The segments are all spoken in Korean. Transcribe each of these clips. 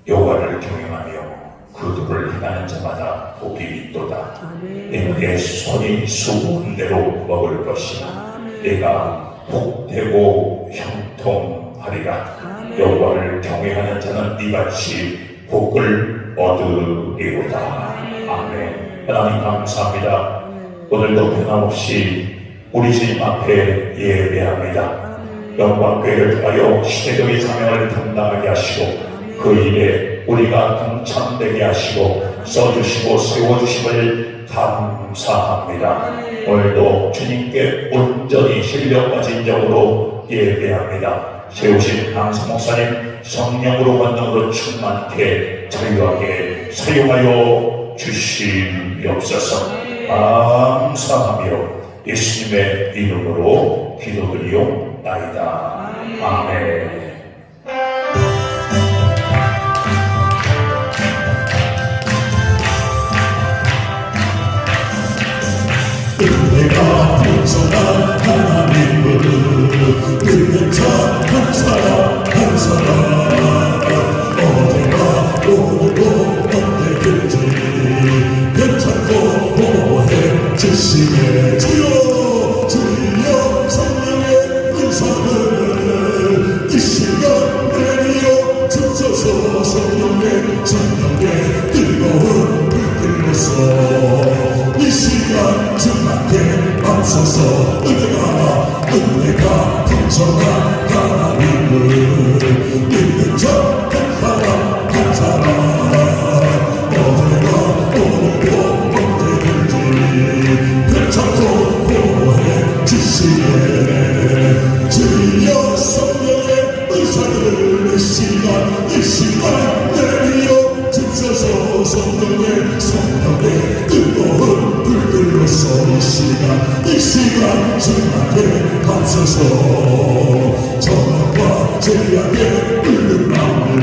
여호와를 경외하며 그들을 행하는 자마다 복이 있도다. 내 손이 수고한 대로 먹을 것이라. 내가 복되고 형통하리라. 여호와를 경외하는 자는 이같이 복을 얻으리로다. 아멘. 하나님 감사합니다. 오늘도 변함없이 우리 주님 앞에 예배합니다. 영광교회를 통하여 시대적인 사명을 감당하게 하시고 그 일에 우리가 동참되게 하시고 써주시고 세워주심을 감사합니다. 오늘도 주님께 온전히 신령 가진 영으로 예배합니다. 세우신 강사 목사님 성령으로 권능으로 충만케 자유하게 사용하여 주시옵소서. 감사하며 예수님의 이름으로 기도드리옵나이다. 아멘. 은혜가 풍성한 하나님을 믿는 자 한 사람 한 사람 어제가 오늘도 언제든지 괜찮고 보호해 주시네. 주여 주여 성령의 은사를 이 시간 내리어 주소서. 성령의 뜨거운 불길로서 이 시간 주님께 앞서서 은혜가 풍성한 하나님을 믿는 자 한 사람 한 사람 어제가 오늘도 언제든지 괜찮고 보호해 주시네. 주여 성령의 의사를 이 시간 내리어 주소서. 성령의 뜨거운 불길로서 이 시간 주님께 앞서서 정과 죄악의 끓는 마음을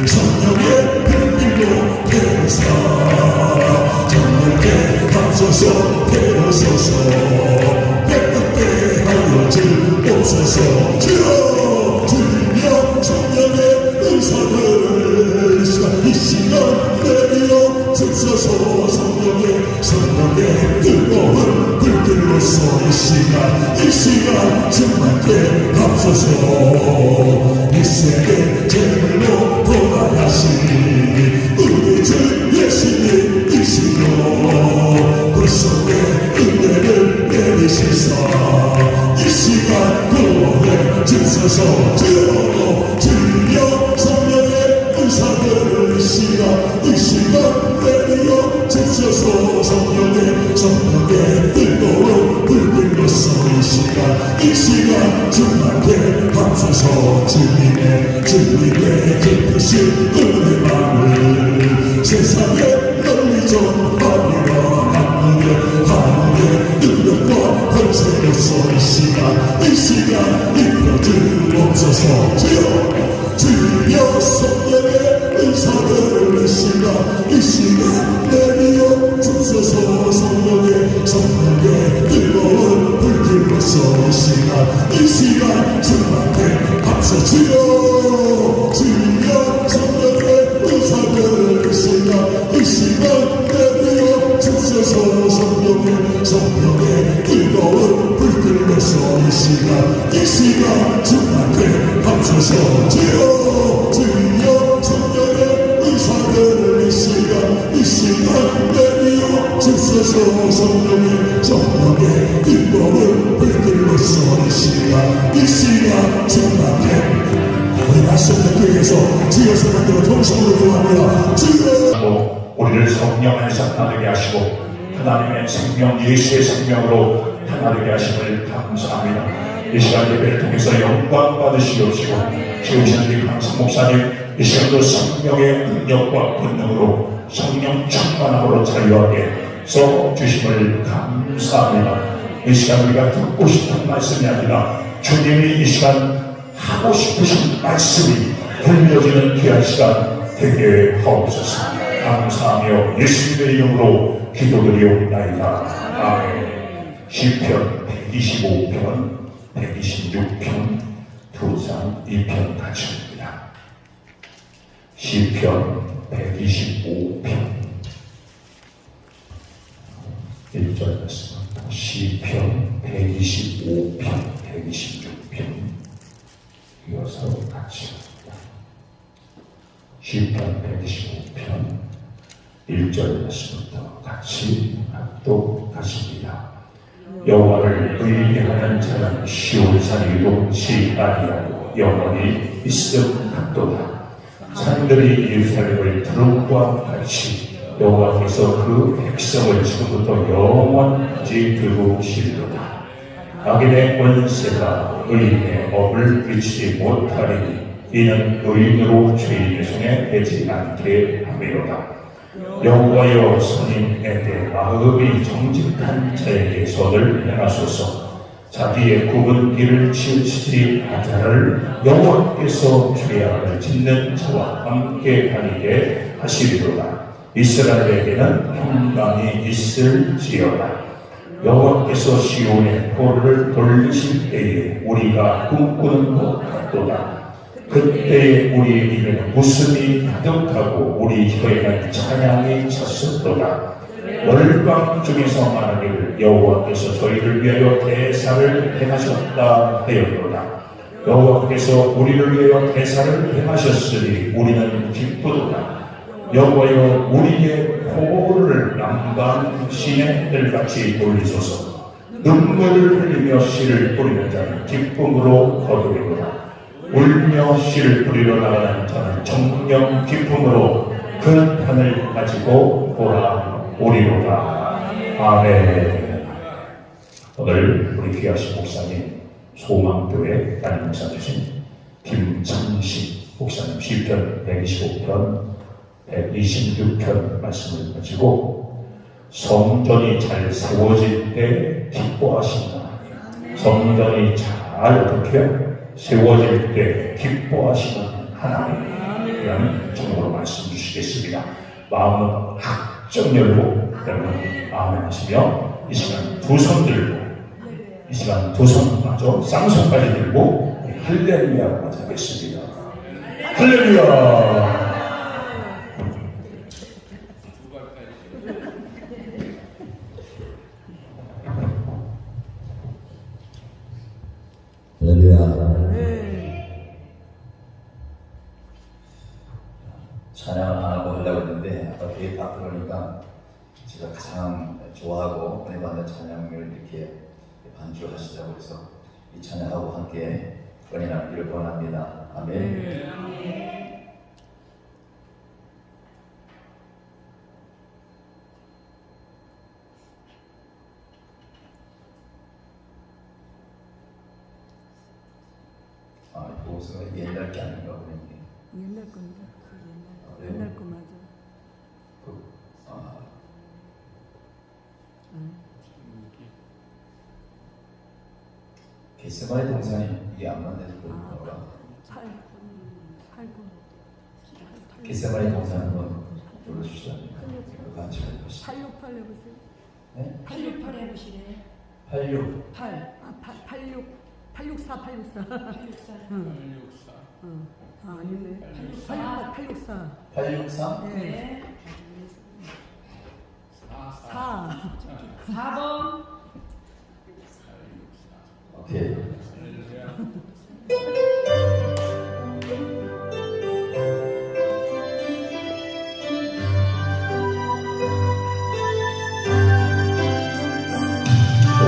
성령의 불길로 태우사 정령께 앞서서 태우소서. 깨끗게 하여 주옵소서. 주여 주여 성령의 은사를 이 시간 내리어 주소서. 성령의 뜨거운 불길로서 이 시간 주님께 앞서서 이 세계 제일로 돌아가신 우리 주 예수님이시여 그 속에 은혜를 내리시사 이 시간 구원해 주소서. 주여 성령의 은사를 이 시간 내리어 주소서. 성령의 뜨거운 불길로서 이 시간 주님께 앞서서 주님의 깊으신 은혜만을 세상에 널리 전하리라. 하늘의 능력과 권세로서 이 시간 입혀 주옵소서. 주여 성령의 은사를 이 시간 내리어 주소서. 성령의 뜨거운 불길로서 이 시간 주님께 앞서 주여 성령의 은사를 이 시간 내리어 주소서. 성령의 뜨거운 불길로서 이 시간 주님께 앞서서 주여 성령의 은사를 이 시간 내리어 주소서. 성령의 뜨거운 불길로서 이 시간 주님께 우리 말씀을 교회에서 주여 성령으로 통성으로 구합니다. 주여 우리를 성령 안에서 하나되게 하시고 하나님의 생명 예수의 생명으로 하나되게 하심을 감사합니다. 이 시간 예배를 통해서 영광 받으시옵시고 세우신 우리 강성 목사님 이 시간도 성령의 능력과 권능으로 성령 충만함으로 자유하게 써 주심을 감사합니다. 이 시간 우리가 듣고 싶은 말씀이 아니라 주님이 이 시간 하고 싶으신 말씀이 들려지는 귀한 시간 되게 하옵소서. 감사하며 예수님의 이름으로 기도드리옵나이다. 아멘. 시편 125편, 126편, 두 장 2편 같이입니다. 시편 125편 1절 말씀, 시편 125편, 126편 이어서 같이 합니다. 시편 125편 1절 말씀부터 같이 합독하십니다. 여호와를 의뢰하는 자는 시온산이 녹지 아니하고 영원히 있음같도다. 산들이 예루살렘을 두릅과 같이 여호와께서 그 백성을 지금부터 영원까지 두루시리로다. 악인의 권세가 의인의 업을 미치지 못하리니 이는 의인으로 죄인의 손에 되지 않게 함이로다. 여호와여 선임에 대해 마음이 정직한 자에게 선을 행하소서. 자기의 굽은 길을 치우치지 않자를 여호와께서 죄악을 짓는 자와 함께 다니게 하시리로다. 이스라엘에게는 평강이 있을지어다. 여호와께서 시온의 포를 돌리실 때에 우리가 꿈꾸는 것 같도다. 그때에 우리의 입에는 웃음이 가득하고 우리 혀에는 찬양이 찼었도다. 열방 중에서 말하기를 여호와께서 저희를 위하여 대사를 행하셨다 하였도다. 여호와께서 우리를 위하여 대사를 행하셨으니 우리는 기쁘도다. 여호와여 우리의 포를 남방 시냇들같이 돌리소서. 눈물을 흘리며 씨를 뿌리는 자는 기쁨으로 거두리로다. 울며 씨를 뿌리러 나가는 자는 정령 기쁨으로 그 판을 가지고 돌아오리로다. 아멘. 오늘 우리 귀하신 목사님, 소망교회 담임 목사 되신 김창식 목사님 시편 125편 126편 말씀을 가지고 성전이 잘 세워질 때 기뻐하신다. 성전이 잘 어떻게 세워질 때 기뻐하시는 하나님이라는 제목으로 말씀 주시겠습니다. 마음은 확정 열고 여러분 아멘 하시며 이 시간 두 손 들고 이 시간 두 손 마저 쌍손까지 들고 할렐루야로 맞이하겠습니다. 할렐루야. 할렐루야. 찬양을 안 하고 하려고 했는데 아까 뒤에 딱 들으니까 제가 가장 좋아하고 은혜 받는 찬양을 이렇게 반주하시자고 해서 이 찬양하고 함께 은혜 나누기를 원합니다. 아멘. 이 보스가 옛날 게 아닌가 보네. 옛날 건데 그 옛날 거 맞아. 게세마네 동산이 이게 안 맞는지 모르겠더라. 게세마네 동산 한번 불러주시죠. 같이 해보시죠. 868 해보세요. 네? 868 해보시래. 86. 864 864. 아니네. 864. 863? 네. 4. 4번. 오케이.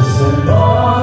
저를 떠난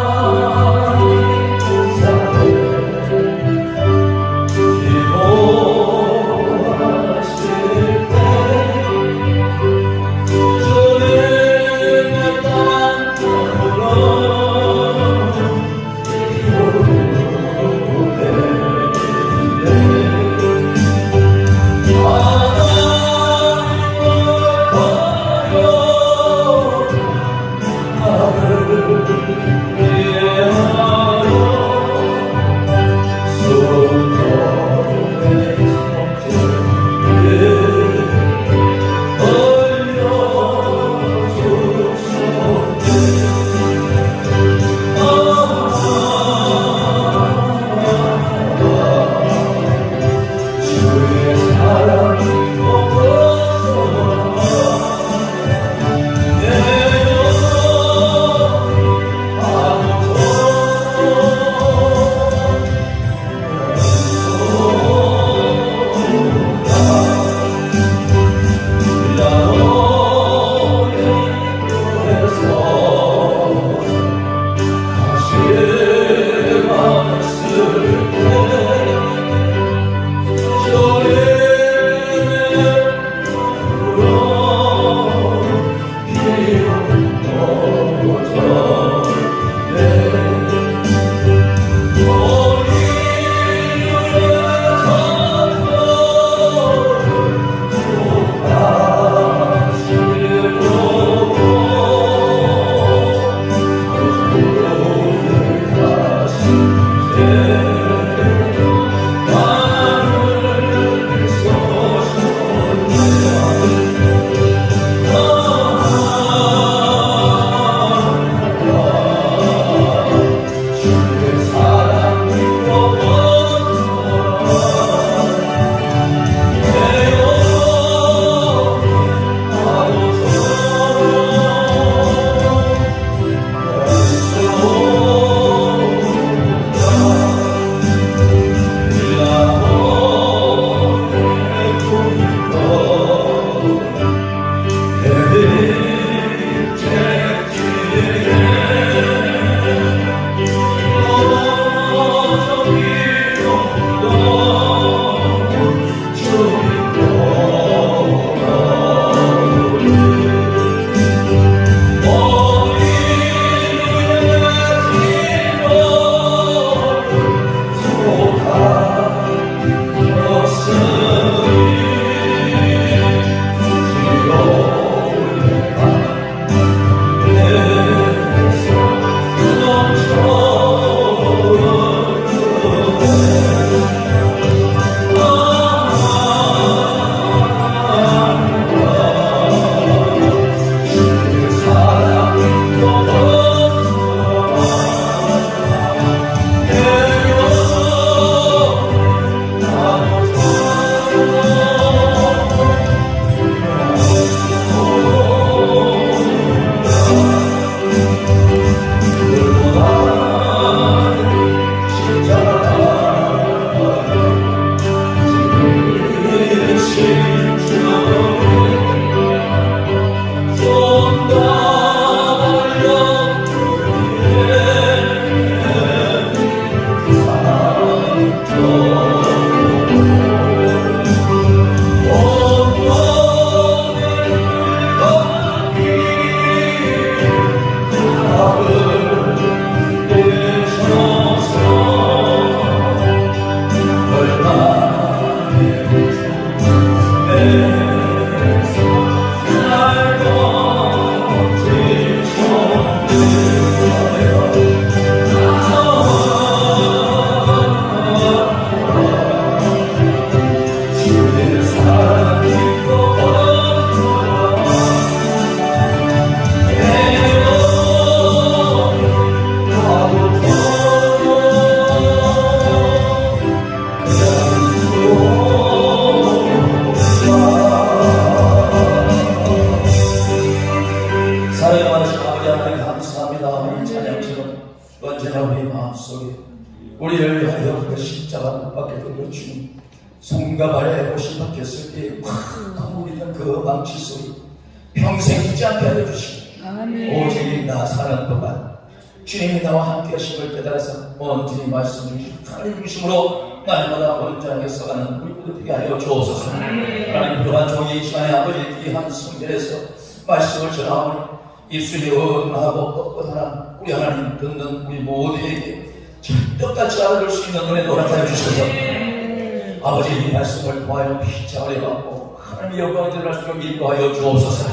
이 찬양처럼 언제나 우리 마음속에 우리를 위하여 그 십자가 못 박혔던 그 주님 손과 발에 못이 박혔을 때 콱 울리는 그 망치 소리 평생 잊지 않게 알려주시고 오직 나 사는 동안 주님이 나와 함께 하심을 깨달아서 온전히 말씀 주시고 하나님 중심으로 날마다 원장에 써가는 우리 모두 되게 하여 주옵소서. 하나님 그동안 종이 이 시간에 아버지 귀한 성전에서 말씀을 전하오니 입술이 어긋하고 뻣뻣하나 우리 하나님 듣는 우리 모두에게 찰떡같이 알아줄 수 있는 은혜 허락하여 주셔서 아버지 이 말씀을 통하여 피차를 받고 하나님의 영광을 드러날 수 있도록 인도하여 주옵소서.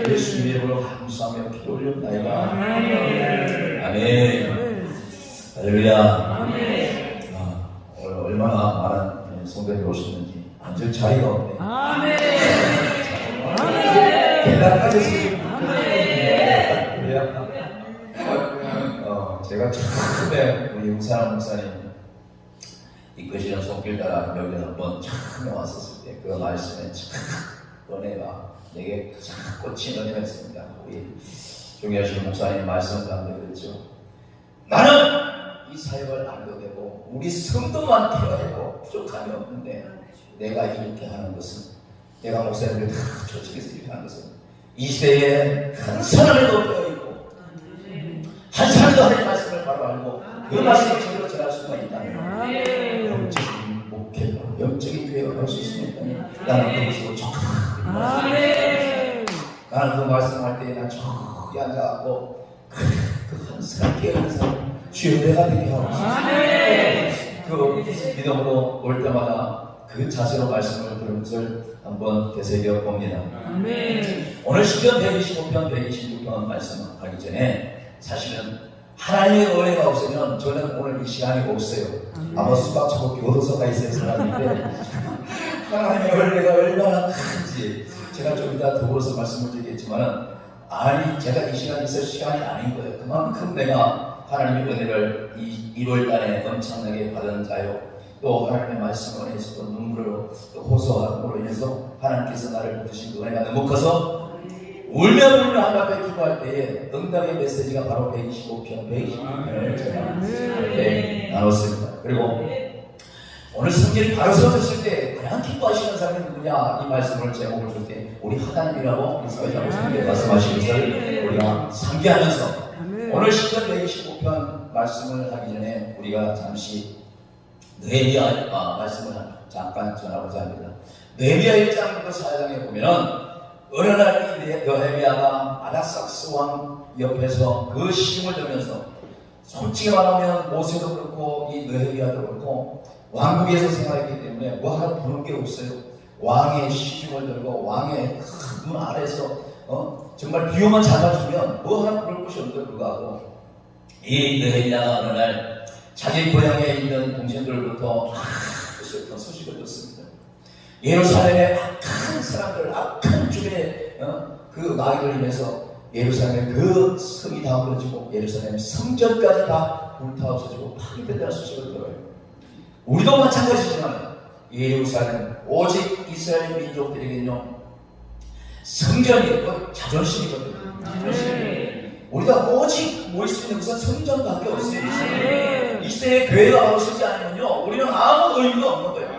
예수님의 이름으로 감사하며 기도 올렸나이다. 아멘. 할렐루야. 오늘 얼마나 많은 성도들이 오셨는지 앉을 자리가 없네. 계단까지 제가 처음에 우리 우산 목사님 이끄시는 손길 따라 여기 한번 처음에 왔었을 때 그 말씀에 참 은혜가 내게 참 꽂힌 은혜가 있습니다. 우리 종교하신 목사님 말씀 가운데 그랬죠. 나는 이 사역을 안 해도 되고 우리 성도만 태워내고 부족함이 없는데 내가 이렇게 하는 것은 내가 목사님들 다 조직해서 이렇게 하는 것은 이 시대에 한 사람에도 되어있고 한 사람도 하나님의 말씀을 바로 알고 그 말씀을 제대로 전할 수가 있다면 영적인 목회가 영적인 교회가 할 수 있으면 나는 그것으로 족하다. 나는 그 말씀할 때 난 저기 앉아갖고 그 한 사람 깨어있는 사람 주여 내가 되게 하옵소서. 그 믿음으로 올 때마다 그 자세로 말씀을 들은 것을 한번 되새겨 봅니다. 오늘 시편 125편 126편 말씀하기 전에 사실은 하나님의 은혜가 없으면 저는 오늘 이 시간이 없어요. 아마 수박 차고 교도소가 있을 사람인데 하나님의 은혜가 얼마나 큰지 제가 좀 이따 더불어서 말씀을 드리겠지만은 아니 제가 이 시간에 있을 시간이 아닌 거예요. 그만큼 내가 하나님의 은혜를 이 1월달에 엄청나게 받은 자요. 또 하나님의 말씀을 인해서 또 눈물로 또 호소함으로 인해서 하나님께서 나를 부르신 그 은혜가 너무 커서 울며 불며 하나님 앞에 기도할 때에 응답의 메시지가 바로 125편 126편을 제가 이렇게 나눴습니다. 그리고 오늘 성경이 바로 서졌을 때 가장 기뻐하시는 사람이 누구냐 이 말씀을 제목을 줄 때 우리 하나님이라고 이사야서 성경에 말씀하신 것을 우리가 상기하면서 오늘 시편 125편 말씀을 하기 전에 우리가 잠시 느헤미야 말씀을 잠깐 전하고자 합니다. 느헤미야 1장부터 4장에 보면은 어느 날 이 느헤미야가 아닥삭스 왕 옆에서 그 시험을 들으면서 솔직히 말하면 모세도 그렇고 이 느헤미야도 그렇고 왕국에서 생활했기 때문에 뭐 하나 부른 게 없어요. 왕의 시중을 들고 왕의 눈 아래서 정말 비용만 잡아주면 뭐 하나 부를 것이 없는데 불구하고 이 느헤미야가 어느 날 자기 고향에 있는 동생들로부터 슬픈 소식을 듣습니다. 예루살렘의 악한 사람들, 악한 주변의 그 마귀를 인해서 예루살렘의 그 성이 다 무너지고 예루살렘 성전까지 다 불타 없어지고 파괴된다는 소식을 들어요. 우리도 마찬가지지만 예루살렘 오직 이스라엘 민족들에게는요 성전이 그 자존심이거든요. 우리가 오직 모일 수 있는 것은 성전밖에 없어요. 이 시대에 교회가 바로 서지 않으면요 우리는 아무 의미가 없는 거예요.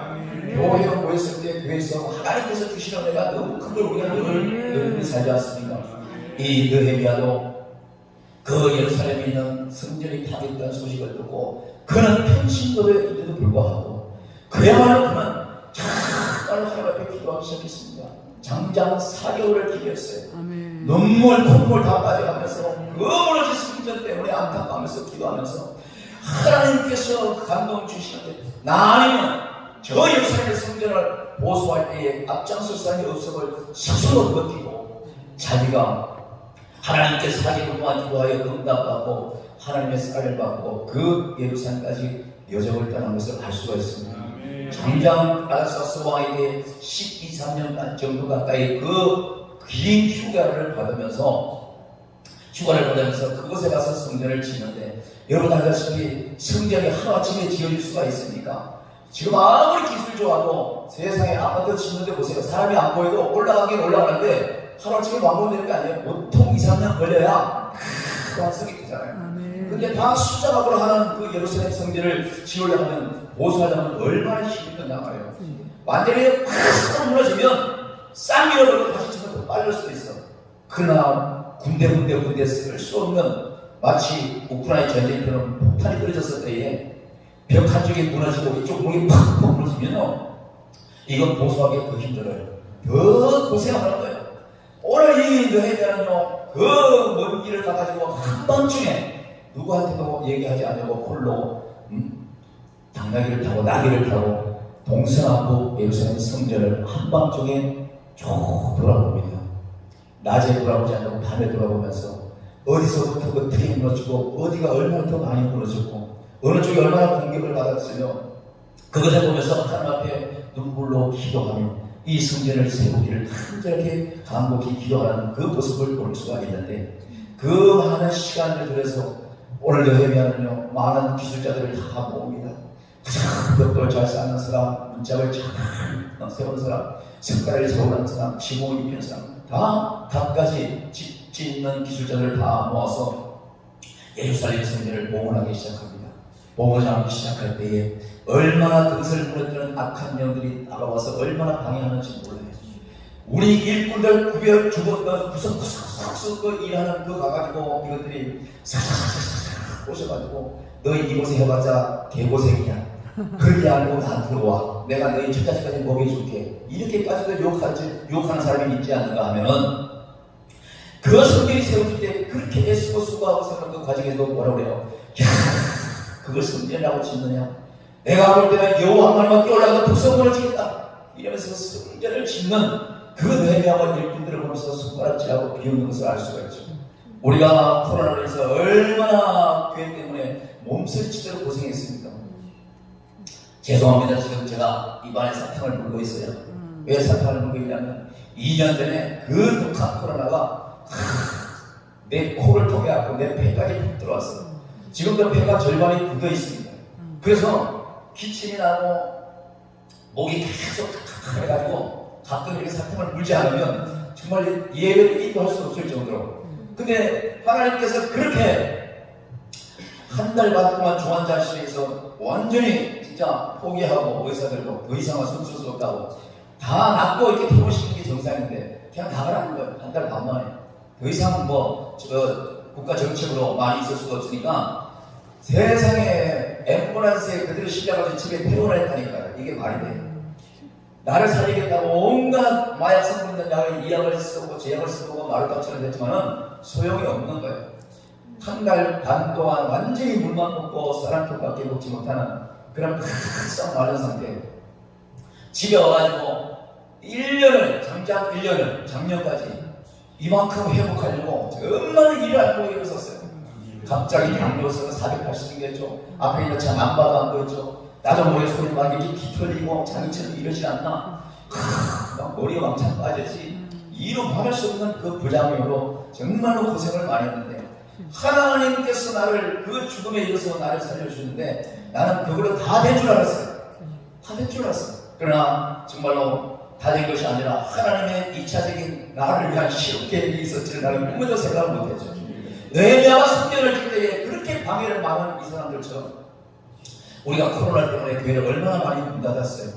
교회가 모였을 때 교회에서 하나님께서 주시는 은혜가 너무 큰 걸 우리가 늘 살지 않습니까? 이 느헤미야도 그 예루살렘에 있는 성전이 파괴했다는 소식을 듣고 그는 평신도인데도 불구하고 그야말로 그는 정말 하나님 앞에 기도하기 시작했습니다. 장장 4개월을 기도했어요. 눈물, 콧물 다 빠져가면서 그 무너진 성전 때문에 안타까워하면서 기도하면서 하나님께서 감동 주시는데 나 아니면 저 예루살렘의 성전을 보수할 때에 앞장설 사람이 없음을 스스로 느끼고 자기가 하나님께 4개월 동안 기도하여 응답받고 하나님의 쌀을 받고 그 예루살렘까지 여정을 떠난 것을 알 수가 있습니다. 장장 아닥사스 왕에게 12, 13년 정도 가까이 그 긴 휴가를 받으면서 그곳에 가서 성전을 짓는데 여러분 알다시피 성전이 하루아침에 지어질 수가 있습니까? 지금 아무리 기술 좋아도 세상에 아파트 짓는데 보세요. 사람이 안 보여도 올라가긴 올라가는데 하루아침에 완공되는 게 아니에요. 보통 2, 3년 걸려야 완성이 되잖아요. 아멘. 근데 다 숫자각으로 하는 그 예루살렘 성전을 지으려 하면 보수하려면 얼마나 힘이 드냐 말이에요. 완전히 팍 무너지면 싹 밀어버리고 다시 치면 더 빠를 수도 있어. 그러나 군데 쓸 수 없는, 마치 우크라이나 전쟁처럼 폭탄이 떨어졌을 때에 벽 한쪽이 무너지고 이쪽 목이 팍 무너지면요, 이건 보수하기 더 힘들어요. 더 고생하는 거예요. 오늘 이 여행자는요, 그 먼 길을 가가지고 한밤중에 누구한테도 얘기하지 않으고 홀로 당나귀를 타고 나귀를 타고 동서남북 예루살렘 성전을 한밤중에 쭉 돌아봅니다. 낮에 돌아보지 않고 밤에 돌아보면서 어디서부터 어떻게 무너지고 어디가 얼마나 더 많이 무너졌고 어느 쪽이 얼마나 공격을 받았으며, 그것을 보면서 하나님 앞에 눈물로 기도하며 이 성전을 세우기를 간절하게 간곡히 기도하는 그 모습을 볼 수가 있는데, 그 많은 시간을 들여서 오늘 여행하면요, 많은 기술자들을 다 모읍니다. 벽돌 잘 쌓는 사람, 문짝을 잘 세우는 사람, 석가래를 세우는 사람, 지붕을 입히는 사람, 다 각가지 집 짓는 기술자들을 다 모아서 예루살렘 성전을 봉헌하기 시작합니다. 봉헌하기 시작할 때에 얼마나 그것을 무너뜨리는 악한 영들이 다가와서 얼마나 방해하는지 몰라요. 우리 일꾼들 구별 주먹 구석구석 그 일하는 그 가가지고 이것들이 사사사사사 오셔가지고 너희 이곳에 해봤자 개고생이야. 그렇게 알고 다 들어와. 내가 너희 첫자식까지 먹여줄게. 이렇게까지도 욕하는 사람이 있지 않는가 하면은, 그 성전이 세워질 때 그렇게 애쓰고 수고하고 세우는 그 과정에도 뭐라고 그래요? 야, 그걸 성전이라고 짓느냐? 내가 볼 때는 여호와 하나님께 올라가서 독성문을 짓겠다 이러면서 성전을 짓는 그 내면과 일꾼들을 보면서 손가락질하고 비웃는 것을 알 수가 있죠. 우리가 코로나로 인해서 얼마나 교회 때문에 몸서리치도록 고생했습니까? 죄송합니다. 지금 제가 입안에 사탕을 물고 있어요. 왜 사탕을 물고 있냐면 2년 전에 그 독한 코로나가 내 코를 통해 갖고 내 폐까지 푹 들어왔어요. 지금도 폐가 절반이 굳어 있습니다. 그래서 기침이 나고 목이 계속 칵칵해가지고 가끔 이렇게 사탕을 물지 않으면 정말 예배를 인도할 수 없을 정도로. 근데 하나님께서 그렇게 한 달 반 동안 중환자실에서 완전히 진짜 포기하고 의사들도 더 이상은 숨을 수 없다고 다 낫고 이렇게 퇴원시키는 게 정상인데 그냥 나가라는 거예요. 한 달 반 만에. 더 이상 국가 정책으로 많이 있을 수가 없으니까 세상에 앰뷸런스에 그들을 실려가지고 집에 퇴원을 했다니까요. 이게 말이 돼요. 나를 살리겠다고 온갖 마약 성분 있는 약을 이약을 쓰고 제약을 쓰고 말을 깜짝을 했지만은 소용이 없는 거예요. 한 달 반 동안 완전히 물만 먹고 쌀한통밖에 먹지 못하는 그런 싹 마른 상태예요. 집에 와가지고 1년을, 장작 1년을, 작년까지 이만큼 회복하려고 정말 일을 안 보고 일어섰어요. 갑자기 당뇨서가 480 생겼죠. 앞에 있는 차 안 봐도 안 보였죠. 나도 모르게 소리 막 이렇게 뒤틀리고 자기처럼 이러지 않나. 막 머리가 왕창 빠졌지. 이루 말할 수 없는 그 부작용으로 정말로 고생을 많이 했는데 하나님께서 나를 그 죽음에 이르러서 나를 살려주는데 나는 그걸로 다 된 줄 알았어요. 다 된 줄 알았어요. 그러나 정말로 다 된 것이 아니라 하나님의 2차적인 나를 위한 실험 계획이 있었지를 나는 꿈에도 생각을 못했죠. 느헤미야가 성전을 질 때에 그렇게 방해를 막은 이 사람들처럼 우리가 코로나 때문에 교회를 얼마나 많이 문 닫았어요.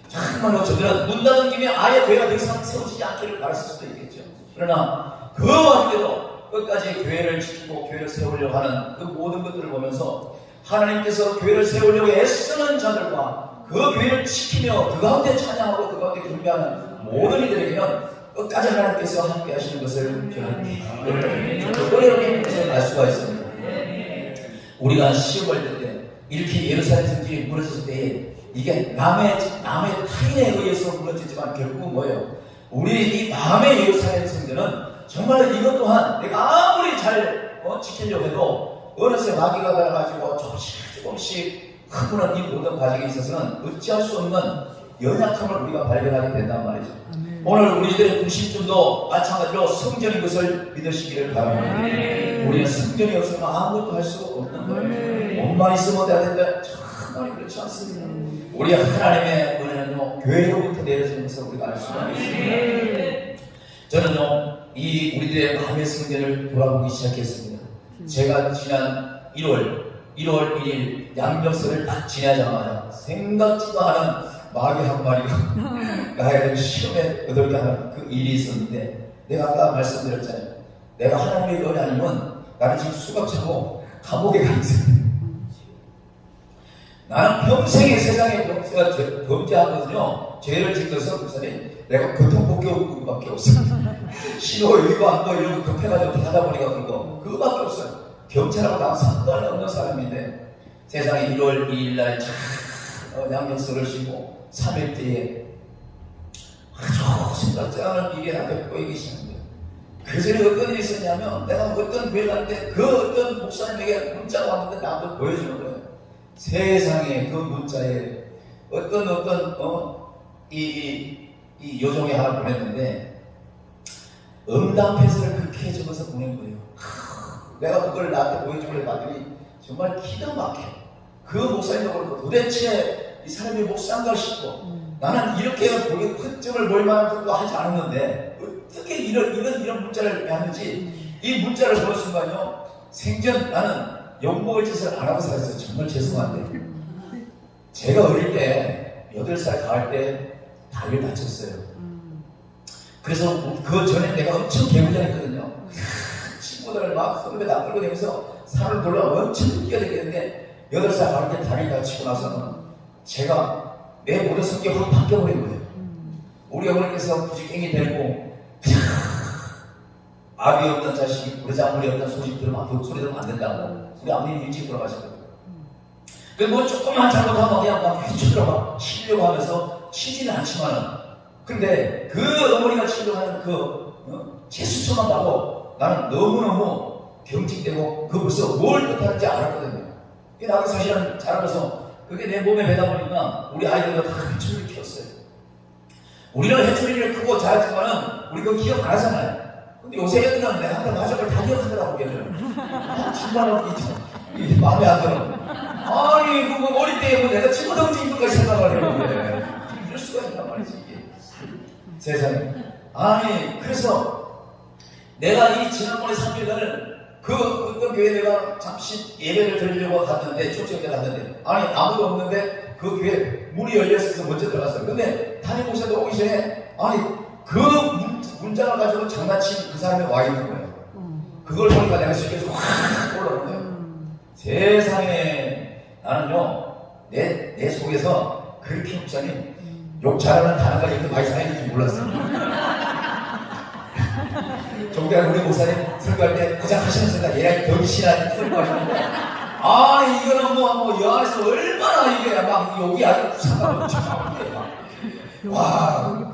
정말로 저들은 문 닫은 김에 아예 교회가 더 이상 세워지지 않기를 바랐을 수도 있겠죠. 그러나 그 와중에도 끝까지 교회를 지키고 교회를 세우려고 하는 그 모든 것들을 보면서 하나님께서 교회를 세우려고 애쓰는 자들과 그 교회를 지키며 그 가운데 찬양하고 그 가운데 경배하는 모든 이들에게는 끝까지 하나님께서 함께 하시는 것을 저는 이렇게 알 수가 있습니다. 우리가 시험할 때 이렇게 예루살렘 성전이 무너졌을 때 이게 남의 타인에 의해서 무너지지만 결국은 뭐예요? 우리 이 마음의 예루살렘 성전은 정말 이것 또한 내가 아무리 잘 지키려고 해도 어느새 마귀가 달아가지고 조금씩 흐무는 이 모든 과정에 있어서는 어찌할 수 없는 연약함을 우리가 발견하게 된단 말이죠. 오늘 우리들의 중심점도 마찬가지로 성전인 것을 믿으시기를 바랍니다. 우리는 성전이 없으면 아무것도 할 수가 없는 거예요. 몸만 있으면 돼야 되는데 정말 그렇지 않습니다. 우리 하나님의 은혜는요 교회로부터 내려지는 것을 우리가 알 수가 있습니다. 저는요 이 우리들의 마음의 성전을 돌아보기 시작했습니다. 제가 지난 1월 1일 양력서를 딱 지나자마자 생각지도 않은 마귀 한 마리가 나를 시험에 얻게 하는 그 일이 있었는데, 내가 아까 말씀드렸잖아요. 내가 하나님의 은혜 아니면 나를 지금 수갑 차고 감옥에 가 있어요. 나는 평생에 세상에 범죄하거든요. 죄를 짓고서 목사님, 내가 교통법규밖에 없어요. 신호 위반 뭐 이런 거 급해가지고 하다 보니까 그거밖에 없어요. 경찰하고 나 상관이 없는 사람인데, 세상에 1월 2일 날 양력서를 싣고 3일 뒤에 아주 생각지 않은 일이 나한테 보이기 시작합니다. 그 전에 어떤 일이 있었냐면, 내가 어떤 교회 갈 때 그 어떤 목사님에게 문자가 왔는데 나한테 보여주는 거예요. 세상에 그 문자에 이 요정이 하나 보냈는데 응답해서를 그렇게 적어서 보낸 거예요. 내가 그걸 나한테 보여주고 봤더니 정말 기가 막혀. 그 목사님도 그렇고 도대체 이 사람이 목사인가 싶고, 나는 이렇게 흑점을 볼 만한 것도 하지 않았는데 어떻게 이런 문자를 하는지, 이 문자를 보는 순간요, 생전 나는 욕먹을 짓을 안 하고 살았어요. 정말 죄송한데, 제가 어릴 때 8살 다 할 때 다리를 다쳤어요. 그래서 그 전에 내가 엄청 개구장했거든요. 친구들을 막 선배 다 끌고 다니면서 산을 돌아 엄청 뛰어다니는데, 8살 다 할 때 다리를 다치고 나서는 제가 내 모든 성격이 확 바뀌어버린 거예요. 우리 어머니께서 부지깽이 데리고 아비 없는 자식이 우리 장물이 없는 소식 들으면 소리 들으면 안 된다고 우리 아버님이 일찍 돌아가시거든요. 그 뭐 조금만 잘못하면 그냥 막 휘쳐들어가 치려고 하면서 치지는 않지만은, 근데 그 어머니가 치려고 하는 제수처만 봐도 나는 너무너무 경직되고 그 벌써 뭘 뜻하는지 알았거든요. 나도 사실은 자라면서 그게 내 몸에 배다 보니까 우리 아이들도 다 해초리를 키웠어요. 우리는 해초리를 크고 자랐지만은 우리 그거 기억 안 하잖아요. 근데 요새 애들은 내한테 맞은 걸 다 기억하더라고, 걔들은. 정말 이 마음에 안 들어. 아니, 그거 어릴 때 내가 친구들 입을까지 생각을 했는데 이럴 수가 있단 말이지, 이게. 세상에. 아니, 그래서 내가 이 지난번에 3일간을 그 어떤 교회 내가 잠시 예배를 드리려고 갔는데, 초청에 갔는데, 아니, 아무도 없는데 그 교회 문이 열렸어서 먼저 들어갔어요. 근데 담임 목사도 오기 전에, 아니, 그 문장을 가지고 장난친 그 사람이 와 있는 거예요. 그걸 보니까 내가 숙여서 확 올라오는 거예요. 세상에, 나는요, 내 속에서 그렇게 목사님 욕 잘하는 단어가 이렇게 많이 쌓이는지 몰랐어요. 종대한 우리 목사님 설교할 때 가장 하시는 생각, 얘랑 병신한 설교하시는데, 아니, 이거는 이 안에서 얼마나 이게 막 욕이 아주 상관없지. 와,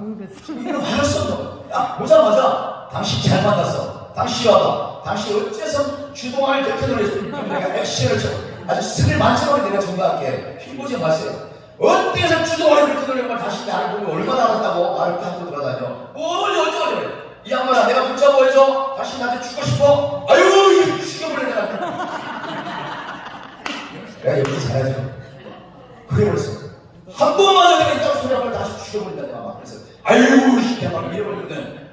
이건 할 수 없어. 야, 보자마자 당신 잘 만났어. 당신 와봐. 당신 어째서 주동안을 그렇게 놀려서 내가 액션을 쳐. 아주 스릴 만점하게 내가 전가할게. 힘보지 마세요. 어때서 주동안을 그렇게 놀려면 다시 나를 보면 얼마나 알았다고 말을 타고 돌아다녀. 어쩌고 이 양반아, 내가 문자 보여줘. 다시 나한테 죽고 싶어. 아유, 죽여버려 내가. 내가 여기 잘하죠. 그래버렸어. 한 번만 내가 이따가 소리하면 다시 죽여버린다 내가 막. 그래서 아유, 내가 막 밀어버리거든.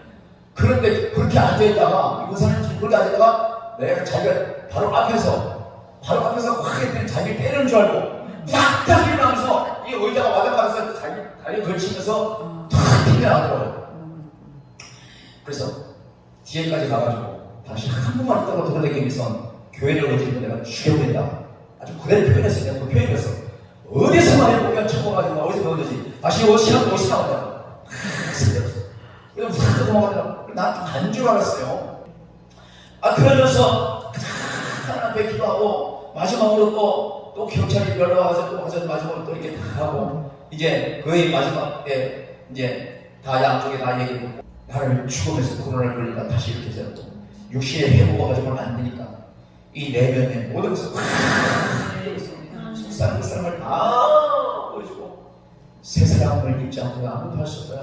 그런데 그렇게 앉아있다가 의사는 그렇게 앉아있다가 내가 자기가 바로 앞에서 확 했더니 자기 때리는 줄 알고 팍 일어나면서 이 의자가 와닿아서 자기 다리 걸치면서 탁 튕겨나가더라고요. 그래서 뒤에까지 가가지고 다시 한 번만 있다가 돌아다니면서 교회를 어디서 내가 죽여버린다. 아주 그대로 표현했어요. 내가 그 표현했어. 어디서만 해보면 쳐먹어가지고 어디서 넣어야지. 다시 오시라고 오시라고. 그래서 싹 도망가더라고. 난 간 줄 알았어요. 그러면서 하나님 앞에 기도하고 마지막으로 또 경찰이 연락와서 또 와서 마지막으로 또 이렇게 다 하고, 이제 거의 마지막에 이제 다 양쪽에 다 얘기하고, 나를 죽으면서 코로나를 걸리니까 다시 이렇게 해서 또 육신의 회복가 가지고는 안 되니까 이 내면에 모든 것을 속상한 그 사람을 다 보여주고 새 사람을 입지 않고 아무도 할 수 없어요.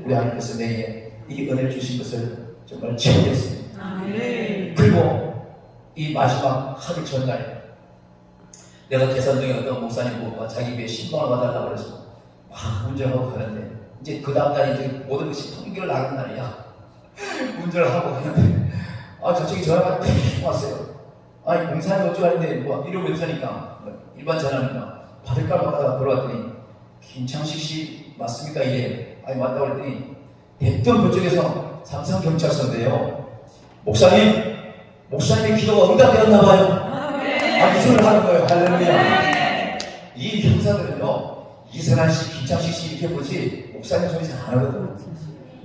우리 하나님께서 내게 이 은혜를 주신 것을 정말 채우겠습니다. 그리고 이 마지막 하루 전날 내가 계산동에 어떤 목사님 보고 자기 입에 10만원 받아달라고 그래서 막 운전하고 가는데, 이제 그 다음날 이제 모든 것이 통계를 나가는 날이야. 운전을 하고 가는데 갑자기 전화가 탁 왔어요. 아니 공사는 어쩌고 하는데 뭐 이러고 있으니까 일반 전화니까 받을까 말까 들어왔더니 김창식 씨 맞습니까? 이래. 아니 맞다고 그랬더니 대뜸 그쪽에서 삼성경찰서인데요. 목사님의 기도가 응답되었나봐요. 무슨 을 하는 거예요? 할렐루야. 이 형사들은요, 이선한 씨, 김창식 씨 이렇게 보지 목사님 소리 잘 안 하거든.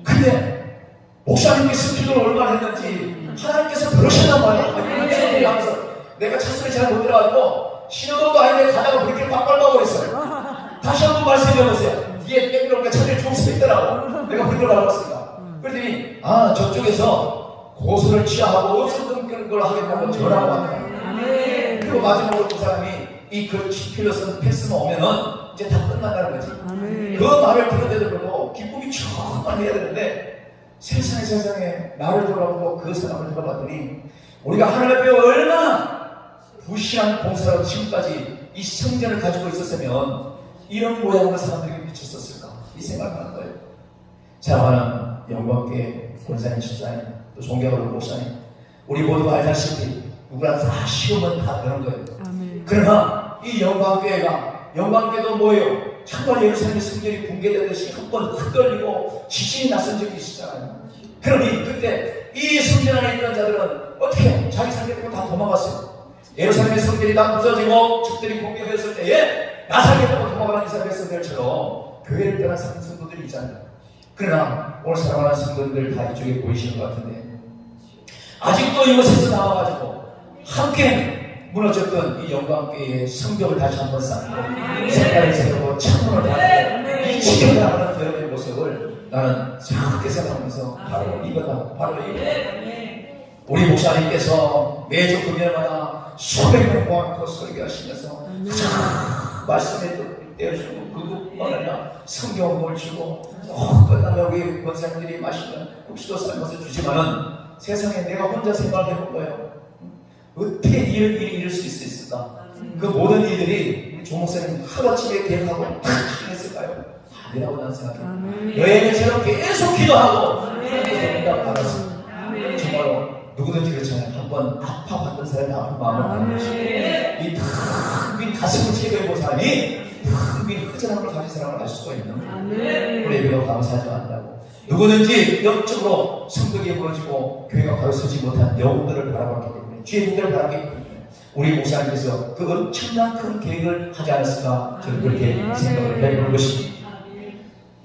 근데 목사님께서 기도를 얼마나 했는지 하나님께서 들으셨단 말이야. 이런 소리 하면서 내가 찬소리 잘 못 들어가지고 신호등도 아닌데 가다가 그렇게 빡빡 버렸어요. 다시 한번 말씀해보세요. 뒤에 깨물어보니까 차들이 조금씩 있더라고. 내가 불을 알았으니까. 그랬더니 저쪽에서 고소를 취하하고 없었던 걸 하겠다고 전화가 왔다. 그리고 마지막으로 그 사람이 그 필러 쓴 팩스만 오면은 이제 다 끝난다는 거지. 그 말을 들었는데도 불구하고 기쁨이 충만해야 되는데 세상에 나를 돌아보고 그 사람을 들어봤더니 우리가 하나님 앞에 얼마나 부실한 공사로 지금까지 이 성전을 가지고 있었으면 이런 모양으로 사람들에게 미쳤었을까 이 생각을 하는 거예요. 사랑하는 영광교회 권사님, 집사님, 또 존경하는 목사님, 우리 모두가 알다시피 누구나 다 시험은 다 되는 거예요. 그러나 이 영광교회도 뭐예요? 정말 예루살렘의 성전이 붕괴되듯이 한 번 흩돌리고 지진이 났은 적이 있었잖아요. 그러니 그때 이 성전 안에 있는 자들은 어떻게 자기 살겠다고 다 도망갔어요. 예루살렘의 성전이 다 부서지고 적들이 공격했을 때에 나 살겠다고 도망가는 이스라엘 백성들처럼 교회를 떠난 성도들이 있잖아요. 그러나 오늘 사랑하는 성도들 다 이쪽에 보이시는 것 같은데 아직도 이곳에서 나와가지고 함께 무너졌던 이 영광교회의 성벽을 다시 한번 쌓고 색깔을 세우고 창문을 달고 이 지켜나가는 여러분의 모습을 나는 자꾸 생각하면서 바로 이거다. 우리 목사님께서 매주 금요일마다 수백 명 모아놓고 설교하시면서 말씀에 떼어주고 그것뿐만 아니라 성경을 주고 끝나면 여기 권사님들이 맛있는 국수도 삶아서 주지만은 세상에 내가 혼자 생각해본 거예요. 어떻게 이런 일이 이룰 수 있을까? 그 모든 일들이 우리 조 목사님 하루아침에 계획하고 탁 실행했을까요? 아니라고 나는 생각해요. 여행처럼 계속 기도하고 응답 받았습니다. 정말로 누구든지 그렇잖아요. 한번 아파봤던 사람이 아픈 마음을 받는 것이고 이 텅 빈 가슴을 체결해본 사람이 텅 빈 허전함을 가진 사람을 알 수가 있는 거예요. 우리 예배가 감사하지 않는다고 누구든지 영적으로 성벽이 무너지고 교회가 바로 서지 못한 영혼들을 바라봤기 때문에 죄인들을 바라기 때문에 우리 목사님께서 그 엄청난 큰 계획을 하지 않았을까 저는 그렇게 생각을 해보는 것입니다.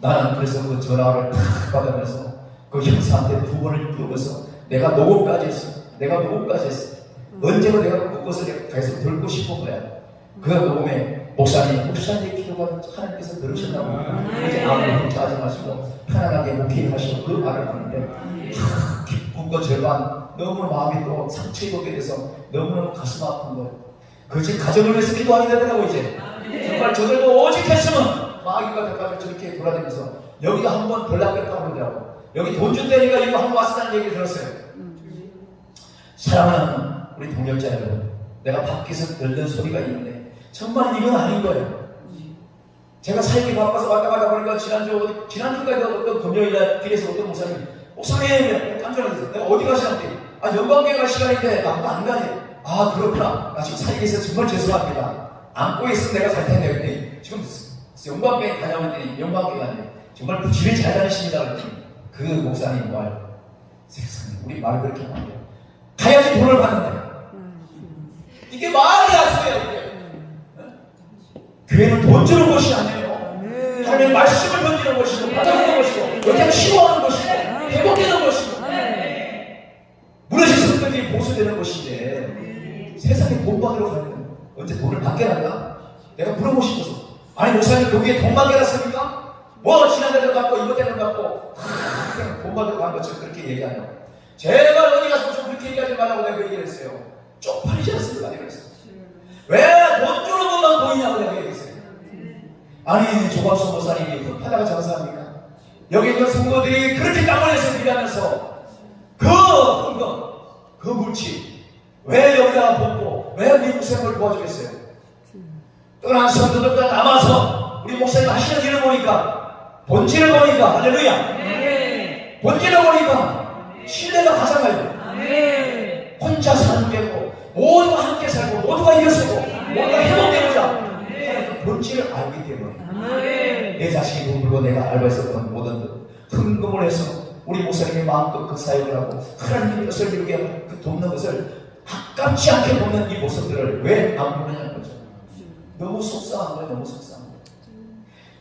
나는 그래서 그 전화를 탁 받으면서 그 형사한테 두 번을 부르면서 내가 녹음까지 했어. 언제나 내가 그것을 계속 들고 싶은 거야. 그 녹음에 목사님 기도가 하나님께서 들으셨다고 이제 아무리 hun자하지 마시고 편안하게 목회하시고 그 말을 하는데 기쁨과 절반 너무 마음이 또 상처 입게 돼서 너무너무 가슴 아픈 거예요. 그것이 가정을 위해서 기도하게 되더라고 이제. 정말 저들도 오직 했으면 마귀가 백가를 저렇게 돌아다니면서 여기도 한번 벌락겠다고 그러더라고. 여기 돈 준다니까 이거 한번 왔다는 얘기를 들었어요. 사랑하는 우리 동역자 여러분, 내가 밖에서 들는 소리가 있는데 정말 이건 아닌 거예요. 제가 살기 바빠서 왔다 갔다 보니까 지난주까지 어떤 금요일날 길에서 어떤 목사님 깜짝 놀랐어요. 내가 어디 가시는데 영광교회 갈 시간인데 나도 안 가니. 그렇구나. 나 지금 살기 위해서 정말 죄송합니다. 안고 있으면 내가 갈 텐데 그랬더니 지금 영광교회 가냐고 했더니 영광교회 가는데 정말 부지를 잘 다니십니다 그랬더니 그 목사님 세상에 우리 말을 그렇게 하면 안 돼요. 가야지 돈을 받는데 이게 말이 안 돼요. 교회는 돈 주는 곳이 아니에요. 하나님의 말씀을 던지는 곳이고 받아주는 곳이고 그냥 치유하는 곳이고 회복되는 곳이고 무너진 성도들이 보수되는 곳인데 세상에 돈 받으러 가면 언제 돈을 받게 한다? 내가 물어보고 싶어서 아니 목사님 거기에 돈 받게 갔습니까? 지난달에 받고 이번달에 받고 그냥 돈 받으러 간 것처럼 그렇게 얘기하냐. 제발 어디 가서 좀 그렇게 얘기하지 말라고 내가 그 얘기를 했어요. 쪽팔리지 않습니까? 내가 그랬어요. 왜 돈 주는 것만 보이냐고 내가 얘기했어요. 아니 조광수 목사님이 흑파다가 장사합니까? 여기 있는 성도들이 그렇게 땀 흘려서 일하면서 그 헌금, 그 물질 왜 여기다가 붓고 왜 미국 생활을 도와주겠어요? 떠난 성도들과 남아서 우리 목사님 하시는 일을 보니까 본질을 보니까 할렐루야 본질을 보니까 신뢰가 가잖아요. 혼자 사는 게고 모두가 함께 살고 모두가 이어서고 모두가 회복되고자 그 본질을 알기 때문에 내 자식이 돈 벌고 내가 알바해서 번 모든 헌금을 해서 우리 목사님이 마음껏 그 사역을 하고 하나님의 것을 이루게 그 돕는 것을 아깝지 않게 돕는 이 모습들을 왜 안 보느냐는 거죠. 너무 속상한 거예요. 너무 속상한 거예요.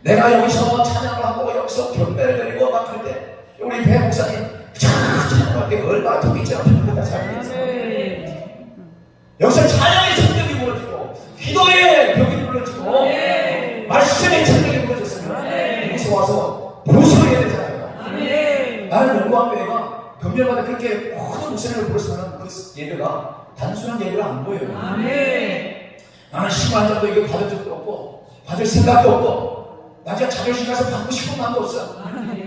내가 여기서 찬양을 하고 여기서 경배를 드리고 막 할 때 우리 배 목사님 찬양할 때 얼마나 독이지 않습니까? 여기서 찬양의 성령이 무너지고 기도의 벽이 무너지고 말씀의 찬양이 무너졌으면 여기서 와서 보수해야 되잖아요. 나는 영광교회가 금요일마다 그렇게 모든 목사님을 부르시는 그 예배가 단순한 예배가 안 보여요. 나는 10만 정도 이거 받을 적도 없고 받을 생각도 없고 나중에 자존심 가서 받고 싶은 마음도 없어.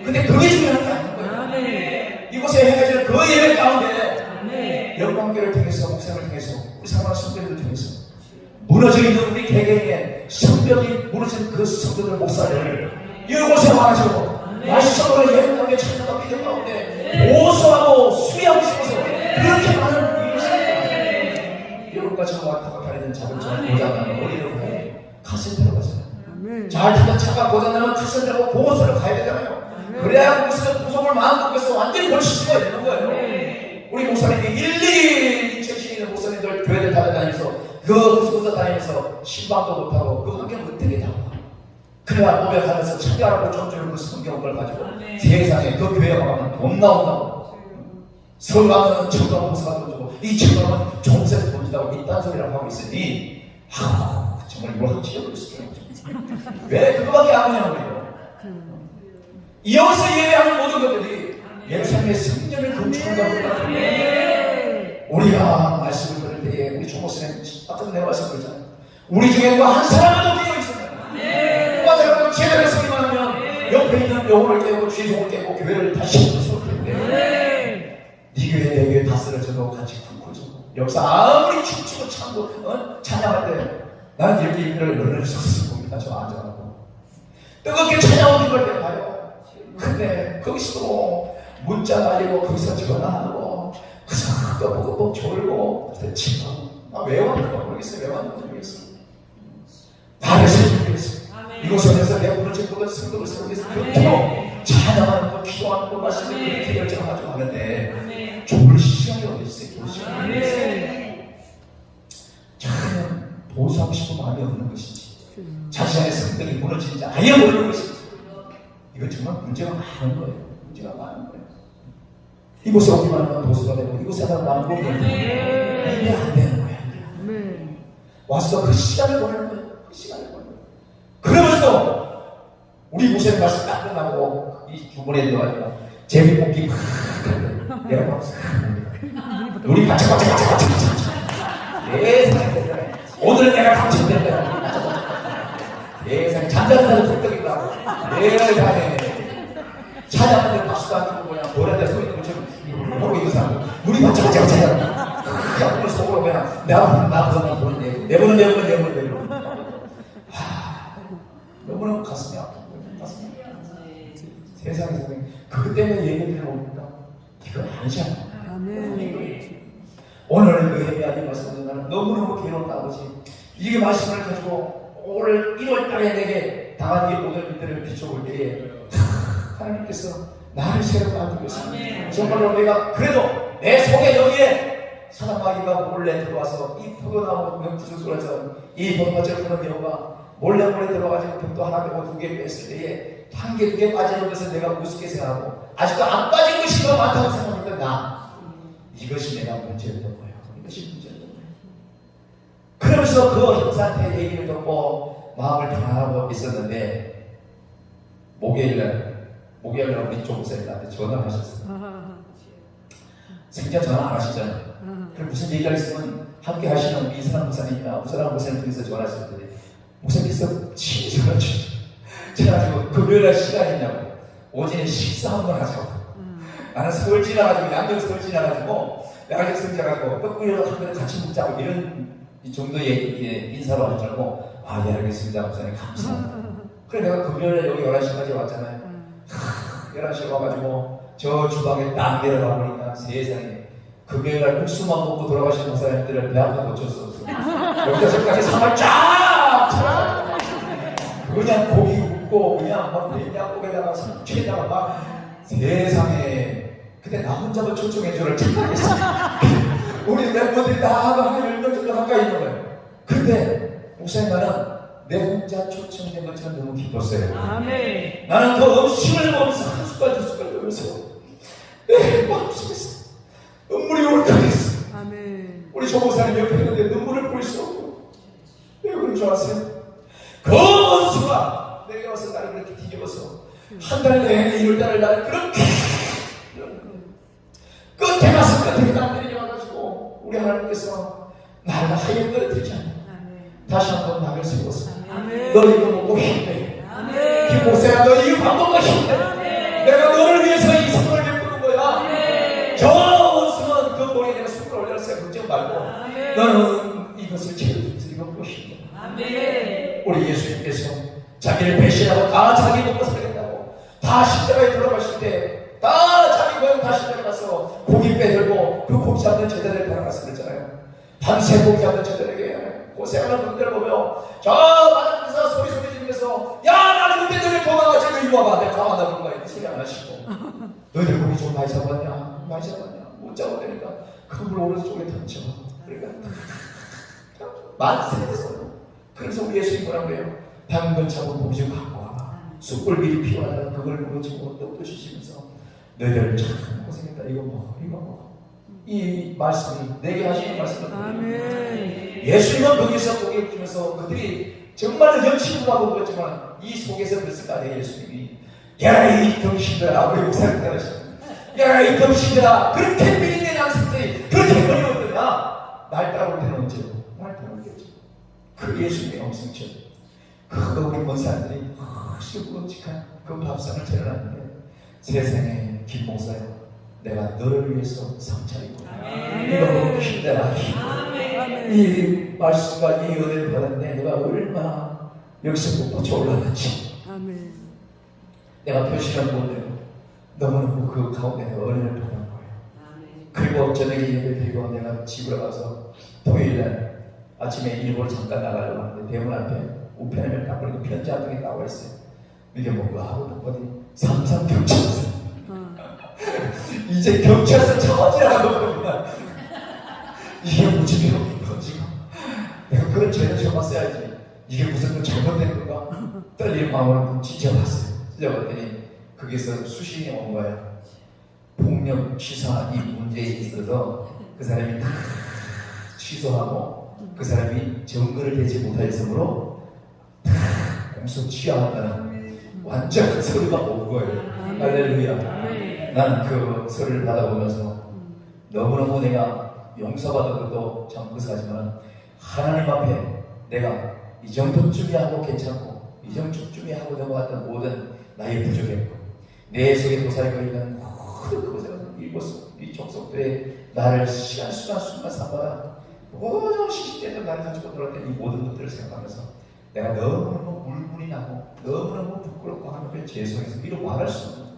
근데 그게 중요한 게 아닌 거예요. 이곳에 행해지는 그 예배 가운데 영광교회를 통해서 목사님을 통해서 우리 사랑하는 성도들을 통해서 무너져 있는 우리 개개인의 성벽이 무너진 그 성도들 목사를 이곳에 와가지고 말씀으로 예배 가운데 찬양과 기도 가운데 보수하고 수비하고 싶어서 그렇게 많은 여러분과 저와 타고 다니는 자동차가 고장나면 어디로 가요? 카센터로 가잖아요. 잘 타던 차가 고장나면 카센터로 보호소를 가야 되잖아요. 그래야 거기서 구속을 마음 먹고서 완전히 고칠 수가 있는 거예요. 우리 목사님이 일일이 인체신이 있는 목사님들 교회를 다니면서 그 구속소 다니면서 신방도 못하고 그 환경을 어떻게 다 그래야 몸에 가면서 참여하고 좀 그 성경을 가지고 세상에 그 교회에 가면 돈 나온다고 서울 가면 청강 목사가 돈 주고 이 청강은 종세를 돈 준다고 이딴 소리라고 하고 있으니 정말 이걸 하고 찢어버렸어요. 왜 그거밖에 안 하냐고요. 여기서 예배하는 모든 것들이 예루살렘의 성전을 건축한다고 그러는데 우리가 말씀을 들을 때에 우리 총목사님 아까도 내가 말씀드렸잖아요. 우리 중에 누가 한 사람은 깨어 있었나요? 누가 사람은 제대로 소리만 하면 옆에 있는 영혼을 깨고 주의종을 깨고 교회를 다시 세울 텐데 네 교회 내 교회 다 쓰러져도 같이 굶고 여기서 아무리 춤추고 참고 찬양할 때 나는 이렇게 입을 너를 섰을 봅니다. 저 앉아가고 뜨겁게 찬양하는 걸 봐요. 근데 거기서도 문자 날리고 거기서 전화하고 그래서 또 졸고 대치고 왜 왔는가 모르겠어요. 왜 왔는지 모르겠어요. 말해서 모르겠어요. 이곳에서 내가 무너진 것을 성도를 세우기 위해서 그렇게 찬양하는 거 기도하는 거 말씀을 그렇게 열정가지고 하는데 좋을 시간이 어디 있어요. 좋을 시간이 어디 있어요. 참 보수하고 싶은 마음이 없는 것인지 자신의 성격이 무너지는지 아예 모르는 것인지 이건 정말 문제가 많은 거예요. 문제가 많은 거예요. 이곳에 오기만 하면 보수가 되고 이곳에 하면 남고 이게 안 되는 거예요. 와서 그 시간을 보내는 거예요. 그 시간을 보내는 거예요. 그러면서 우리 목사님 말씀 딱 끝나고 이 주문에 들어가지고 제비뽑기 막 하는데 내가 막 우리 바짝바짝 세상에 오늘은 내가 당첨된다. 세상에 잠자는 불떡이다. 세상에 찾아하는데 박수도 안 치고 그냥 보라데 서 있는 것처럼 보고 있는 사람 우리 바짝바짝 그냥 속으로 그냥 나 보는데 내보는 너무나 가슴이 아픈 거예요. 가슴이 세상에서 그것 때문에 얘기를 옵니까? 이건 아니지 않나요? 오늘 그 예배하는 말씀은 나는 너무너무 괴로운 아버지 이게 말씀을 가지고 오늘 1월달에 내게 당한 이 모든 일들을 비춰볼 때에 하나님께서 나를 새롭게 만들었습니다. 정말로 내가 그래도 내 속에 여기에 사단마귀가 몰래 들어와서 이 포도나무 명주술에서 이 번거절 그런 배우가 몰래 들어가지고 병도 하나 되고 두 개 뺐을 때에 한 개, 두 개 빠지는 것을 내가 우습게 생각하고 아직도 안 빠진 것이 더 많다고 생각했던 나 이것이 내가 문제였던 거예요. 이것이 문제였던 거예요. 그러면서 그 형사한테 얘기를 듣고 마음을 편안하고 있었는데 목요일날 우리 조목사님 나한테 전화를 하셨어요. 생전 전화 안 하시잖아요. 그럼 무슨 얘기가 있으면 함께 하시는 우리 이사람 목사님이나 우사람 목사님 통해서 전화하실 때 목사님께서 친절한 주죠. 그래가지고 금요일날 시간 있냐고 오전에 식사 한번 하자고. 나는 서울 지나가지고 양정 서울 지나가지고 양정 서울 지나가지고 떡국이라도 한 그릇 같이 먹자고 이런 정도의 인사로 하는 줄 알고 네 알겠습니다 목사님 감사합니다. 그래 내가 금요일에 여기 11시까지 왔잖아요. 11시에 와가지고 저 주방에 딱 내려가 보니까 세상에 그 교회가 국수만 먹고 돌아가신 목사님들을 배아파 고쳤어. 여기서까지 상을 쫙 차. 그냥 고기 굽고 그냥 막 냉장고에다가 삼치에다가 막 세상에. 근데 나 혼자만 초청해 주를 착각했어. 우리 멤버들이 다 한 10명 정도 가까이 있는 거예요. 근데 목사님 나는 내 혼자 초청된 것처럼 너무 기뻤어요. 아멘. 나는 그 음식을 먹으면서 한 숟갈 두 숟갈 먹으면서 내 마음속에서 눈물이 울컥했어. 아멘. 우리 조 목사님 옆에 있는데 눈물을 보일 수 없고 왜 그런 줄 아세요? 그 원수가 내게 와서 나를 그렇게 뒤집어서 한 달 내내 1월달을 나를 그렇게 끝에 가서 끝에 날 내려와가지고 우리 하나님께서 나를 하얀 떨어뜨리지 않아. 다시 한번 낙을 세웠어. 아멘. 너 이거 먹고 힘내. 아멘. 김목사야 너 이거 밥 먹고 힘내. 내가 너를 위해서 이 선물을 베푸는 거야. 저 원수는 그 머리에 내가 손을 올렸어요. 걱정 말고 너는 이것을 채워주면서 이거 먹고 힘내. 아멘. 우리 예수님께서 자기를 배신하고 다 자기 먹고 살겠다고 다 십자가에 돌아가실 때 다 자기 고향 다 십자가에 가서 고기 빼들고 그 고기 잡는 제자들 따라가서 그랬잖아요. 밤새 고기 잡는 제자들에게 고생하는 분들을 보며 저 바닥에서 소리 지르면서 야 나는 그때 너네 도망가지 너 이리 와봐 내가 가만히 나볼 거야 이 소리 안 하시고 너희들 고기 좀 많이 잡았냐 많이 잡았냐 못 잡았다니까 그물 오른쪽에 던져 그러니까 만세에서 그래서 우리 예수님 뭐라고 그래요? 방금 잡은 고기 좀 갖고 와봐 숯불길이 필요하다면 그걸 부어주고 떡도 주시면서 너희들 참 고생했다 이거 먹어 이 말씀이 내게 하시는 말씀을 아멘. 예수님은 거기서 고개를 주면서 그들이 정말로 영치구라고 그랬지만 이 속에서 그랬을 거 아니에요. 예수님이 야 이 병신들아 우리 목사님 따라하시죠. 야 이 병신들아 그렇게 비린내 양식들이 그렇게 거리거든요. 날 따라올 때는 언제요? 날 따라오겠죠. 그 예수님의 엄성처럼 그 우리 권사님들이 시끄러움직한 그 밥상을 차려놨는데 세상에 김 목사요 내가 너를 위해서 상차리고 이거 먹고 힘내라 이 말씀과 이 은혜를 받았는데 내가 얼마나 여기서 못 올라갔지 아멘. 내가 표시를 못해요 너무너무 그 가운데 내가 은혜를 받은 거예요. 그리고 저녁에 예배 드리고 내가 집으로 가서 토요일날 아침에 일본을 잠깐 나가려고 하는데 대문 앞에 우편을 딱 보니까 편지 한 통이 나와 있어요. 이게 뭔가 하고 어디 삼성경찰서 이제 경찰서 처지라고 그러구나. 이게 무슨 병인 거지? 내가 그런 죄를 적었어야지. 이게 무슨 또 잘못된 건가? 떨리는 마음으로 찢어봤어요. 찢어봤더니 거기서 수신이 온 거야. 폭력 취사 이 문제에 있어서 그 사람이 다 취소하고 그 사람이 증거를 대지 못하였으므로 다 공소 취하한다는 완전 서류가 온 거예요. 할렐루야. 나는 그 서류를 받아보면서 너무너무 내가 용서받은 것도 참 감사하지만 하나님 앞에 내가 이 정도쯤이 하고 괜찮고 이 정도쯤이 하고 넘어갔던 모든 나의 부족했고 내 속에 도사리고 있는 모든 것을 이 족속들의 나를 시간 삼아 모든 시시때도 나를 가지고 돌아다니는 이 모든 것들을 생각하면서 내가 너무너무 울분이 나고 너무너무 부끄럽고 하나님께 죄송해서 이런 말할 수 없는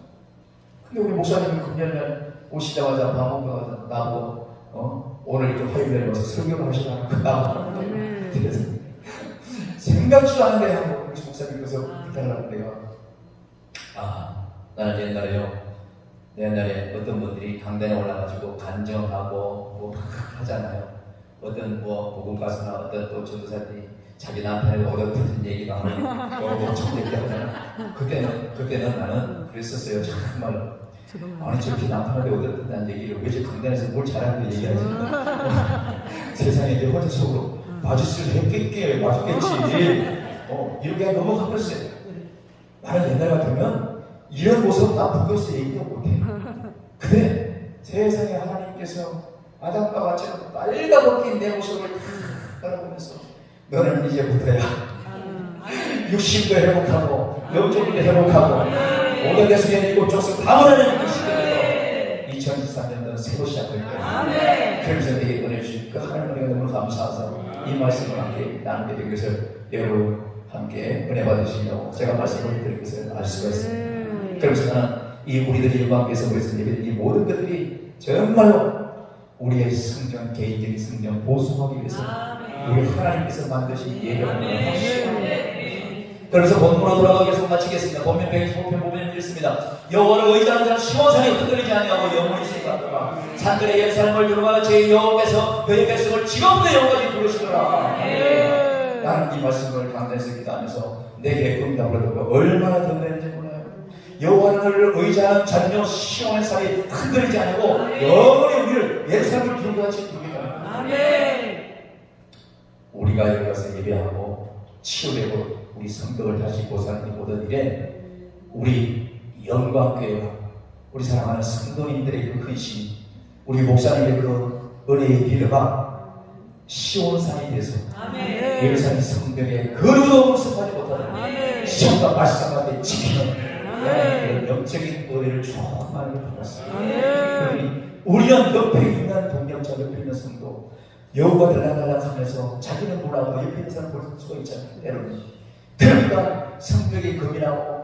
근데 우리 목사님이 금년날 오시자마자 밥 먹고 나보고 오늘 이렇게 화요일에 와서 설교를 하시라고 나보고 생각지도 않은데 한번 우리 목사님께서 부탁을 내가 나는 옛날에 어떤 분들이 강단에 올라가지고 간정하고 뭐 하잖아요. 어떤 뭐 복음 가수나 어떤 또 전도사들이 자기 남편을 얻어뜨린 얘기가 하고 좀 얘기하잖아. 그때는 나는 그랬었어요. 정말 아니 저렇게 남편한테 얻어뜨린다는 얘기를 왜 저 강단에서 뭘 잘하는 거 얘기하지? 세상에 내 혼자 속으로 맞을 했겠게 맞았겠지. 이렇게 넘어가버렸어요. 나는 옛날 같으면 이런 모습 나 부끄러워서 얘기도 못해. 근데 세상에 하나님께서 아담과 같이 빨가벗긴 내 모습을 바라보면서 너는 이제부터야 육신도 회복하고 영적도 회복하고 모든 데서 일곱 족속 다 모르는 그 시대에서 2023년도는 새로 시작될 거야. 그래서 내게 은혜 주신 그 하나님께 너무 감사해서 이 말씀을 함께 나누게 된 것을 여러분 함께 은혜 받으시려고 제가 말씀을 드린 것을 알 수가 있습니다. 그래서 나는 이 우리들이 영광께서 우리에서 예배드린 이 모든 것들이 정말로 우리의 성전, 개인적인 성전 보수하기 위해서 우리 하나님께서 만드신 예배를 하시옵니다. 그래서 본문으로 돌아가기 위해서 마치겠습니다. 본문 125편 보면 이렇습니다. 여호와를 의지하는 자는 시온산이 흔들리지 아니하고 영원히 생각하더라. 산들의 예루살렘을 두루마라 제 여호와께서 그의 백성을 지금부터 영원까지 부르시더라. 나는 이 말씀을 강단에서 기도하면서 내게 응답을 듣고 얼마나 든든한지 몰라요. 여호와를 의지하는 자녀 시온의 산이 흔들리지 아니하고 영원히 우리를 예루살렘을 두루같이 두게 하라. 우리가 여기 와서 예배하고 치유되고 우리 성벽을 다시 보살피는 모든 일에 우리 영광교회와 우리 사랑하는 성도님들의 그 헌신, 우리 목사님의 그 은혜의 기도가 시온산이 돼서 예루살렘 성벽에 거룩함을 습하지 못하는 시온과 말씀하게 지키는 영적인 은혜를 조금만 받았습니다. 우리는 옆에 있는 동력자, 옆에 있는 성도 여우가 들락달락하면서 자기는 몰라도 옆에 있는 사람 볼 수가 있잖아요. 여러분, 그러니까 성벽이 금이라고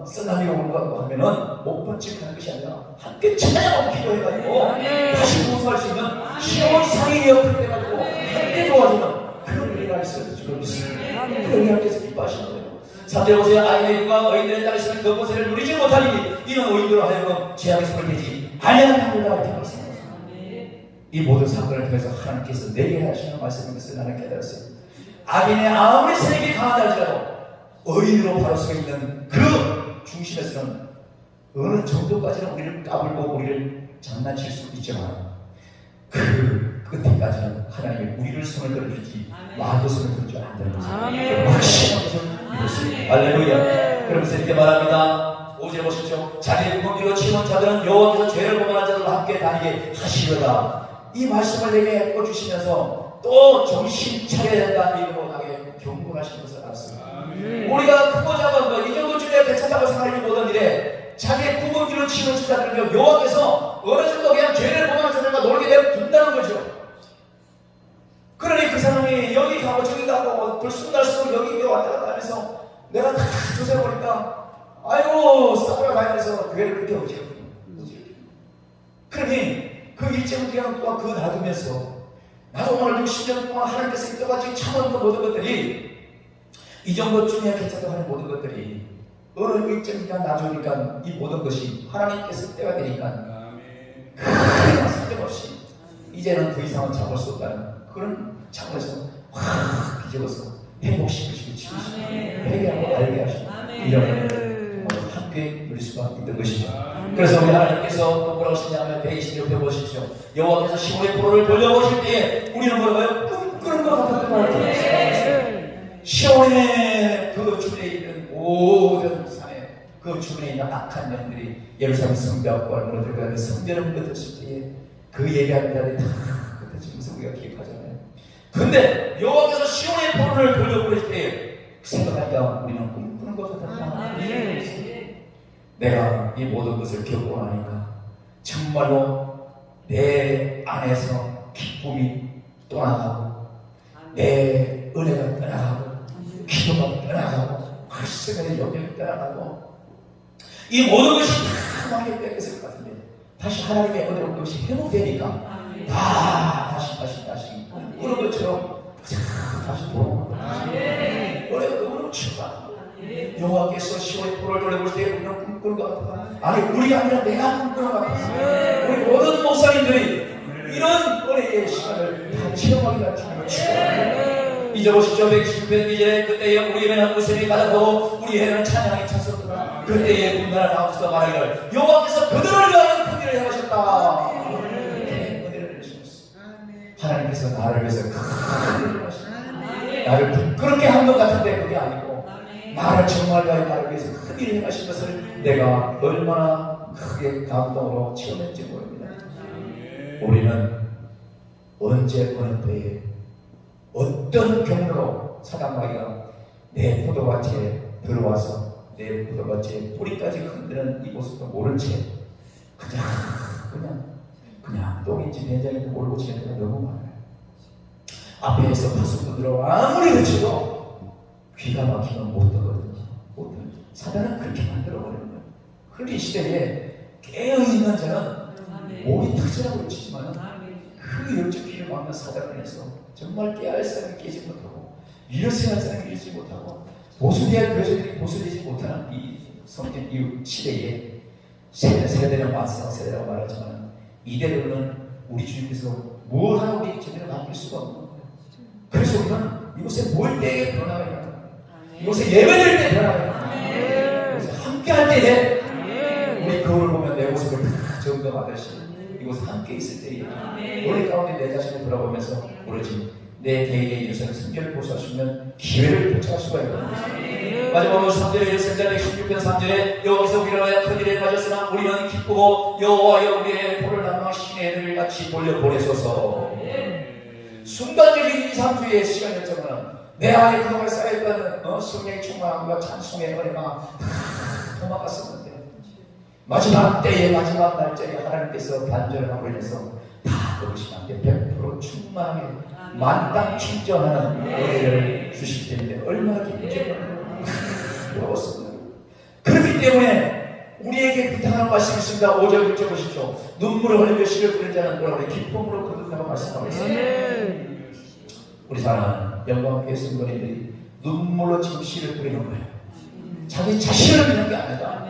쓰나미 오는 것 같고 하면은 못 번쩍하는 것이 아니라 함께 찬양하고 기도해가지고 다시 보수할 수 있는 시온산이 옆에 돼가지고 함께 도와주는 그런 은혜가 있어서 지금 있습니다. 그 은혜께서 기뻐하시는 거예요. 3절 보세요. 아이의 육과 의인들의 딸이 있으면 그 권세를 누리지 못하니 이는 의인으로 하여금 죄악의 손을 대지 아니하느니라 이렇게 말씀하셨습니다. 이 모든 사건을 통해서 하나님께서 내게 하시는 말씀인 것을 나는 깨달았어요. 악인의 아무리 세력이 강하다 할지라도 의인으로 바로 서 있는 그 중심에서는 어느 정도까지는 우리를 까불고 우리를 장난칠 수 있지만 그 끝에까지는 하나님이 우리를 손을 들어주지 마귀 손을 들어주지 않는 것을 확신한 것을 믿었습니다. 할렐루야. 그러면서 이렇게 말합니다. 5절 보십시오. 자기의 구멍기로 치는 자들은 여호와께서 죄를 범하는 자들과 함께 다니게 하시려다. 이 말씀을 내게 해주시면서 또 정신 차려야 된다는 이유로 나에게 경고하시는 것을 알았습니다. 우리가 크고 작은 것, 이 정도쯤에 괜찮다고 생각하지 못한 일에 자기의 구멍기로 치는 자들은요, 여호와께서 어느 정도 그냥 죄를 범하는 자들과 놀게 내버둔다는 거죠. 그러니 그 사람이 여기 가고 저기 가고 들쑥날쑥 여기 왔다 갔다 하면서 내가 다 조사해보니까 아이고 싸우러 다니면서 교회를 그렇게 오지. 그러니 그 일정 기간 동안 그거 놔두면서 나도 오늘 60년 동안 하나님께서 이때까지 참은 그 모든 것들이 이 정도쯤이야 괜찮다고 하는 모든 것들이 어느 일정 기간 놔두니까 이 모든 것이 하나님께서 때가 되니까 그냥 쓸데없이 이제는 더 이상은 참을 수 없다는 그런 차원에서 확 뒤집어서 회복시키시고 치우시고 회개하고 알게 하시고 이런 함께 누릴 수가 있는 것이죠. 그래서 우리 하나님께서 또 뭐라고 하시냐면 126편 보십시오. 여호와께서 시온의 포로를 돌려보실 때에 우리는 뭐라고요? 꿈꾸는 것 같았던 말이죠. 시온의 그 주변에 있는 모든 산에 그 주변에 있는 악한 영들이 예루살렘 성벽과 무너들고 성전을 무너졌을 때에 그 얘기하는 날이 다 그때 지금서 우리가 기억하잖아요. 근데 여호와께서 시온의 포로를 돌려보실 때에 생각하니까 우리는 꿈꾸는 것 같았다. 내가 이 모든 것을 겪고 나니까 정말로 내 안에서 기쁨이 떠나가고 내 은혜가 떠나가고 기도가 떠나가고 활성의 영역이 떠나가고 이 모든 것이 다 나에게 뺏겼을 것 같은데 다시 하나님의 은혜로 그것이 회복되니까 다시 그런 것처럼 다시 돌아오고 은혜가 너무 추가 여호와께서 시온의 포로를 돌려볼 때 우리는 꿈꾸는 것 같아. 아니 우리가 아니라 내가 꿈꾸는 것 같아. 우리 모든 목사님들이 이런 은혜의 시간을 다 체험하기 위한 주님을 축원합니다. 잊어보시죠. 120편 이제 그때에 우리는 웃음이 가득하고 우리 해는 찬양이 찼었구나. 그때에 군단을 가운데서 말하기를 여호와께서 그들을 위하여 큰 일을 행하셨다. 은혜를 내리셨어. 하나님께서 나를 위해서 큰 일을 하셨다. 나를 부끄럽게 한 것 같은데 그게 아니고 나를 정말 나를 위해서 큰 일을 행하신 것을 내가 얼마나 크게 감동으로 체험했지 모릅니다. 우리는 언제 어느 때에 어떤 경로로 사단마귀가 내 포도밭에 들어와서 내 포도밭에 뿌리까지 흔드는 이 모습도 모른 채 그냥 똥인지 된장인지 모르고 지내는 데가 너무 많아요. 앞에서 파수꾼 들어와 아무리 외쳐도 귀가 막히면 못 듣거든요. 사단은 그렇게 만들어버리는 거예요. 그런데 이 시대에 깨어있는 자는 몸이 터지라고 외치지만 그 영적 기름 막는 사단 안에서 정말 깨알 사람이 깨지 못하고 일어서야 사람이 일지 못하고 보수돼야 교회들이 보수되지 못하는 이 성경 이 시대에 세대는 맞서 세대라고 말하지만 이대로는 우리 주님께서 뭘 하나 우리 제대로 바뀔 수가 없는 거예요. 그래서 우리는 이곳에 모일 때에 변화가 있는 거예요. 이곳에 예배될 때 변화가 있는 거예요. 이곳에 함께 할 때에 우리 거울을 보면 내 모습을 다 점검하듯이 이곳에 함께 있을 때에 노래 가운데 내 자신을 돌아보면서 오로지 내 대의에 인생의 성결을 보수할 수 있는 기회를 포착할 수가 있는 마지막으로 3절에 16편 3절에 여호와께서 우리를 위하여 큰 일에 가졌으나 우리는 기쁘고 여호와여 우리의 볼을 남하신 애들 같이 돌려보내소서. 순간적인 2, 3주의 시간이었지만 내 안에 그동안 쌓여있던 성령의 충만함과 찬송의 은혜가 다 도망갔었는데 마지막 때에 마지막 날짜에 하나님께서 반전을 인해서 다 그것이 나한테 100% 충만하게 만땅 충전하는 은혜를 주시기 때문에 얼마나 기쁘죠. 부러웠습니다. 그렇기 때문에 우리에게 부탁하는 말씀이 있습니다. 5절 6절 보십시오. 눈물을 흘리며 씨를 뿌린 자는 뭐라 그래? 기쁨으로 거둔다고 말씀하고 있습니다. 우리 사랑하는 영광교회 성도님들이 눈물로 지금 씨를 뿌리는 거예요. 자기 자신을 위한 게 아니다.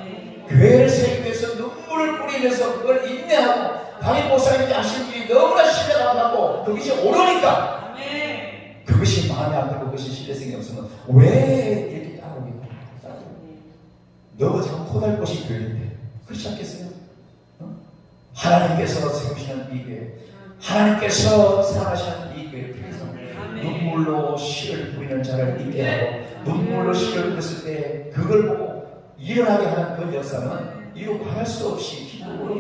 교회를 세우기 위해서 눈물을 뿌리면서 그걸 인내하고 담임 목사님이 하시는 일이 너무나 신뢰가 가고 그것이 오르니까 그것이 마음에 안 들고 그것이 신뢰성이 없으면 왜 이렇게 따르겠냐. 너 자꾸 호달 곳이 교회인데 그렇지 않겠어요? 하나님께서 세우시는 이 교회, 하나님께서 사랑하시는 이 교회를 통해서 눈물로 씨를 뿌리는 자를 있게 하고 눈물로 씨를 뿌렸을 때 그걸 보고 일어나게 하는 그 역사는 이루 말할 수 없이 기쁨으로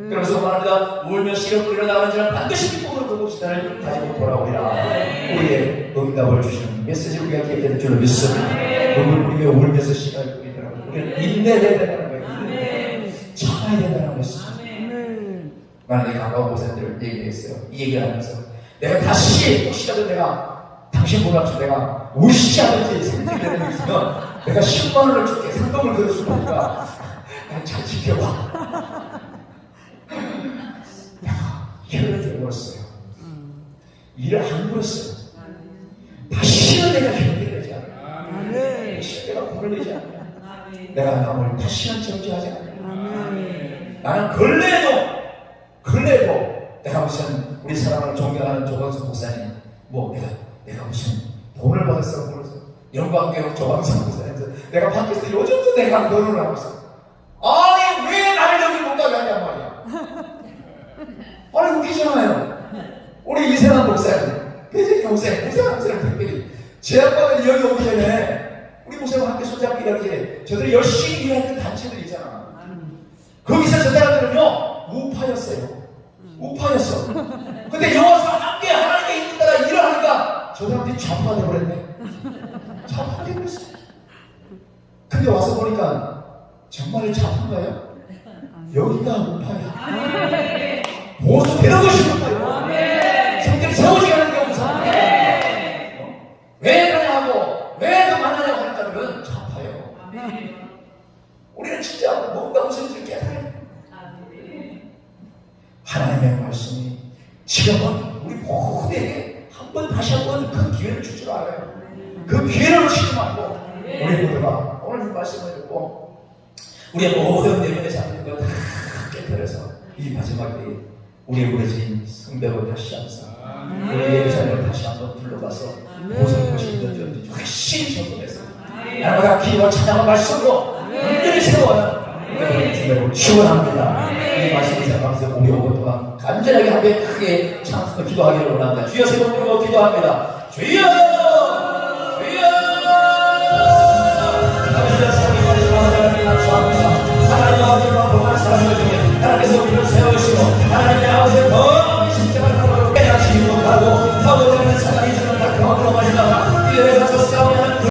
그래서 말합니다. 울며 씨를 뿌리러 나가는 자는 반드시 기쁨으로 그 시단을 가지고 돌아오리라. 우리의 응답을 주시는 메시지를 우리가 기억해야 줄을 믿습니다. 눈물 뿌리며 울면서 씨를 뿌리더라고요. 우리는 인내해야 된다는 거예요. 참아야 된다는 것이죠. 나는 내 가까운 목사님들을 얘기했어요. 이 얘기를 하면서 내가 다시 혹시라도 내가 당신 문 앞에서 내가 우시하든지 생기는 일이 있으면 내가 10만 원을 줄게. 상금을 들어주니까 난 잘 지켜봐. 혀를 들어버렸어요. 일을 안 물었어요. 다시는 내가 견디지 않아. 다시는 내가 불을 내지 않아. 내가 남을 다시는 정지하지 않아. 나는 근래에도 내가 무슨 우리 사랑하는 존경하는 조광석 목사님 내가 무슨 돈을 받았어 영광교육 조광석 목사님 내가 밖에서 요즘도 내가 결혼을 하고 있어. 아니 왜 나를 여기 못 가게 하냔 말이야. 아니 웃기잖아요. 우리 이세남 목사님 배재기 목사님 특별히 제 아빠가 여기 오기 전에 우리 목사님과 함께 손잡고 일하기 전에 저들이 열심히 일하는 단체들 있잖아. 거기서 저 사람들은요 우파였어. 근데 여기서 함께 하나님의 인을 따라 일을 하니까 저 사람들이 좌파가 되어버렸네. 좌파가 되어버렸어. 근데 와서 보니까 정말 좌파인가요? 여기가 우파야. 보수 되는 것이 우파야. 성경이 세워지게 하는 게 우파. 왜 그러냐고 왜 그 만나냐고 하니까 좌파예요. 우리는 진짜 뭔가 무슨 일을 깨달아야 돼. 하나님의 말씀이 지금은 우리 모두에게 다시 한번 그 기회를 줄 줄 알아요. 그 기회를 놓치지 말고 우리 모두가 오늘 이 말씀을 듣고 우리의 모든 내면의 잡는 것 다 깨뜨려서 이 마지막에 우리의 무너진 성벽을 다시 항상 우리의 자녀를 다시 한번 불러가서 무슨 것이 있는지 훨씬 점검해서 날마다 기도와 찬양의 말씀으로 완전히 세워요. 주님을 축원합니다. 이 말씀을 생각하면서 우리 5분 동안 간절하게 함께 크게 찬송을 기도하기를 원합니다. 주여 세 번 부르고 기도합니다. 주여